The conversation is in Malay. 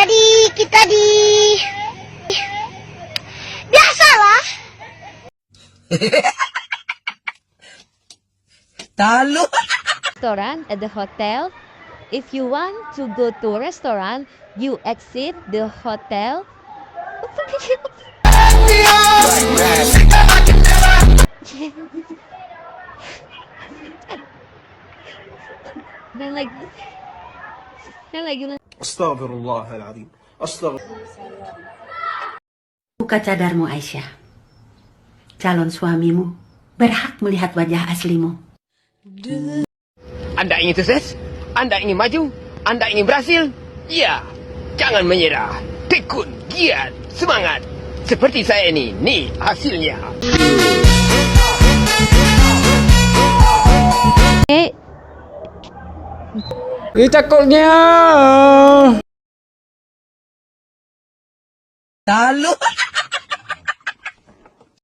Jadi kita biasalah. Talo. Restaurant at the hotel. If you want to go to restaurant, you exit the hotel. Then like you. استغفر الله العظيم استغفر. Buka cadarmu, Aisyah. Calon suamimu berhak melihat wajah aslimu. Anda ingin sukses? Anda ingin maju? Anda ingin berhasil? Ya, jangan menyerah. Tekun, giat, semangat. Seperti saya ini, nih hasilnya. Talo.